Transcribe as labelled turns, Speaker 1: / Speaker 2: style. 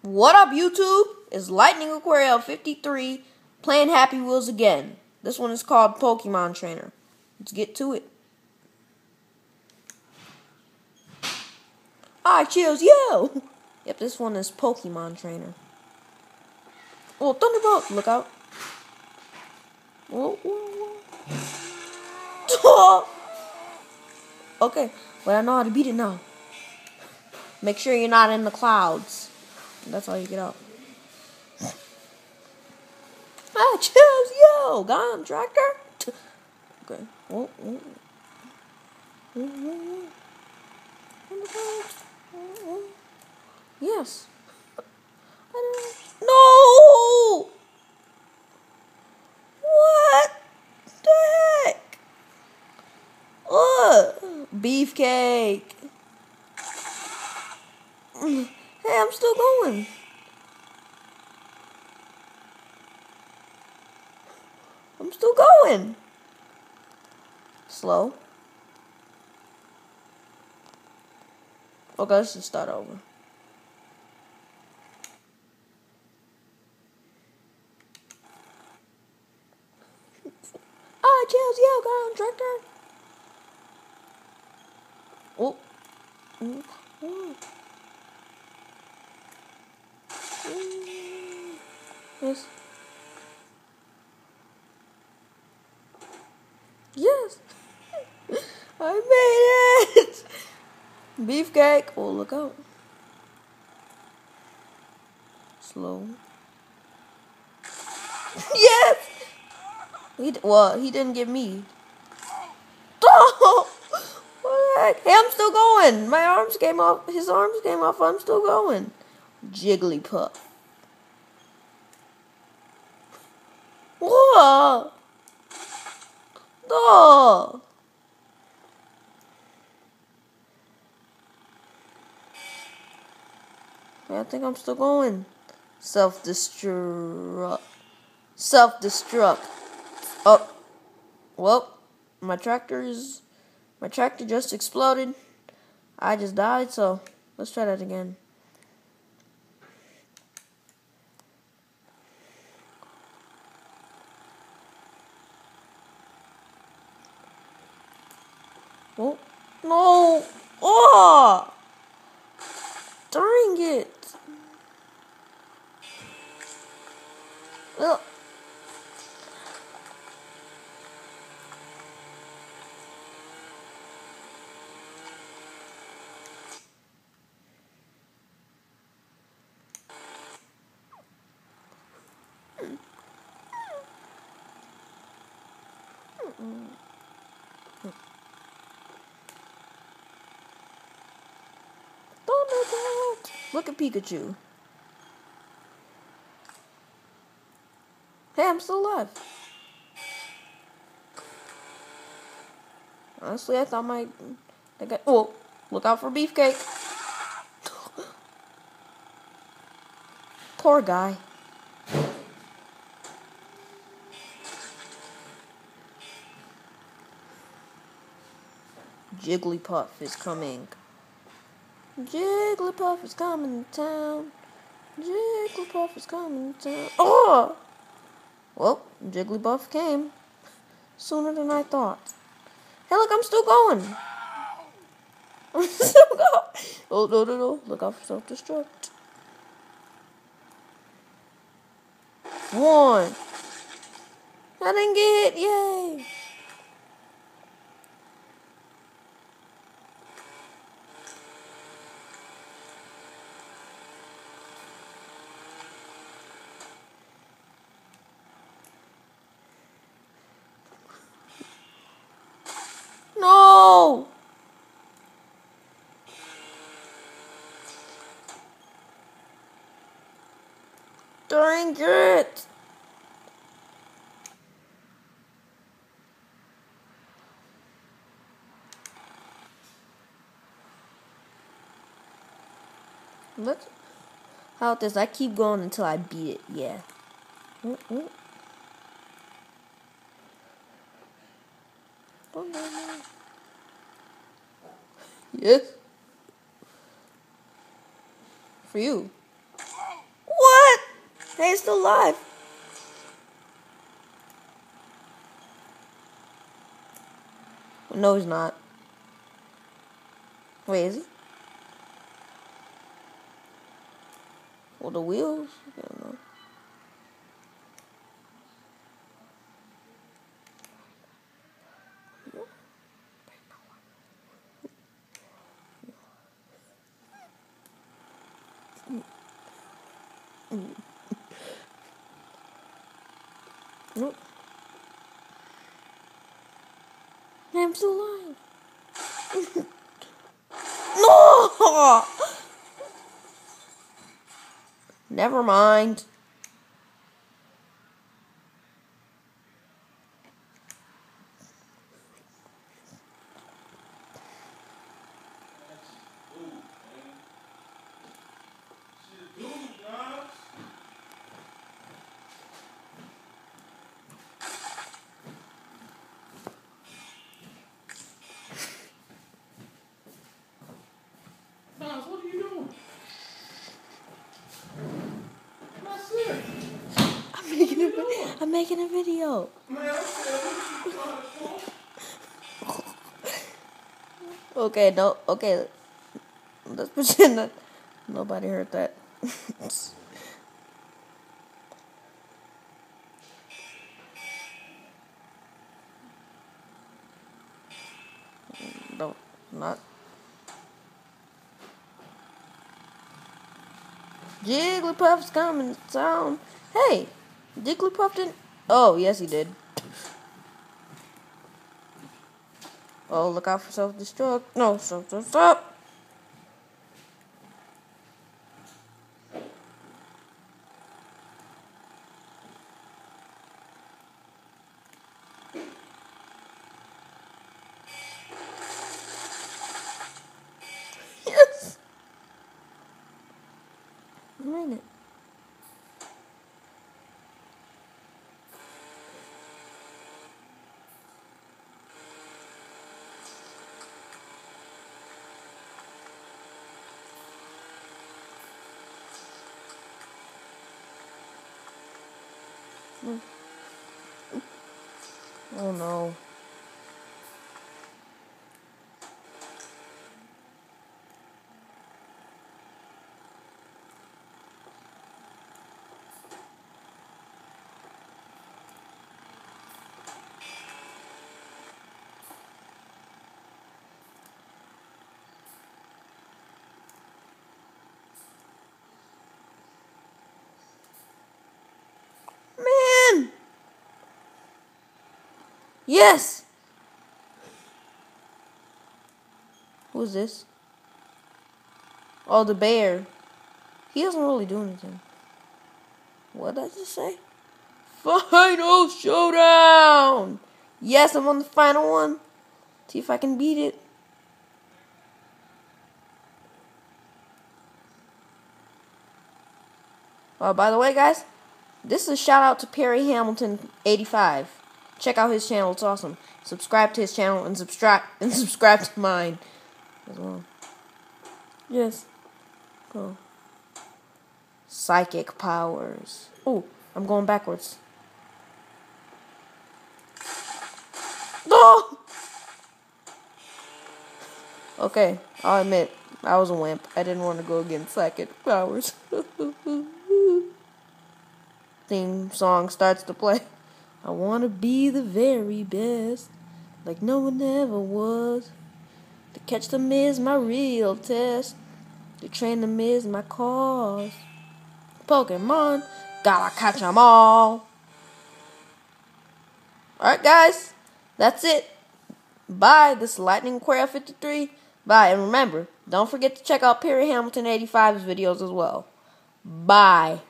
Speaker 1: What up, YouTube? It's Lightning Aquariel 53 playing Happy Wheels again. This one is called Pokemon Trainer. Let's get to it. Alright, cheers, yo! Yep, this one is Pokemon Trainer. Oh, Thunderbolt! Look out. Whoa, whoa, whoa. Okay, but I know how to beat it now. Make sure you're not in the clouds. That's how you get out. Ah, cheers, yo! Got him, tractor? Okay. Whoa, whoa. Whoa, whoa, whoa. Yes. No! What the heck? Beefcake. Hey, I'm still going. I'm still going. Slow. Okay, let's just start over. Ah, cheers, yo, got on tractor. Oh. Yes. Yes. I made it. Beefcake. Oh, look out. Slow. Yes. He didn't get me. Oh, what the heck? Hey, I'm still going. My arms came off. His arms came off. I'm still going. Jigglypuff. Whoa. Oh. I think I'm still going. Self-destruct. Self-destruct. Oh. Well, my tractor just exploded. I just died, so let's try that again. Oh, no. Oh! Dang it. Ugh. Thunderbolt. Look at Pikachu. Hey, I'm still alive. Honestly, I thought oh, look out for Beefcake. Poor guy. Jigglypuff is coming. Jigglypuff is coming to town. Jigglypuff is coming to town. Oh! Well, Jigglypuff came sooner than I thought. Hey, look, I'm still going. I'm still going. Oh, no. Look out for self-destruct. 1. I didn't get hit. Yay. No! Dang it! Let's. How about this? I keep going until I beat it. Yeah. Yes. For you. Hey, it's still alive. No, he's not. Wait, is he? Well, the wheels? I don't know. Nope. I'm still alive. No! Never mind.
Speaker 2: What are you doing? That's it.
Speaker 1: I'm making a video.
Speaker 2: Man, I said, what you trying to do?
Speaker 1: Okay, no, okay. Let's pretend that nobody heard that. Don't, not. Jigglypuff's coming to town. Hey, Jigglypuff didn't. Oh, yes, he did. Oh, look out for self-destruct. No, self-destruct. Yes. I made it. Oh no. Man! Yes! Who's this? Oh, the bear. He doesn't really do anything. What did I just say? Final showdown! Yes, I'm on the final one. See if I can beat it. By the way, guys, this is a shout out to Perry Hamilton 85. Check out his channel; it's awesome. Subscribe to his channel and subscribe to mine as well. Yes. Go. Psychic powers. Oh, I'm going backwards. Oh! Okay, I'll admit, I was a wimp. I didn't want to go against psychic powers. Theme song starts to play. I want to be the very best, like no one ever was. To catch them is my real test. To train them is my cause. Pokemon, gotta catch 'em all. Alright, guys, that's it. Bye. This is Lightning Aquaria 53. Bye. And remember, don't forget to check out Perry Hamilton 85's videos as well. Bye.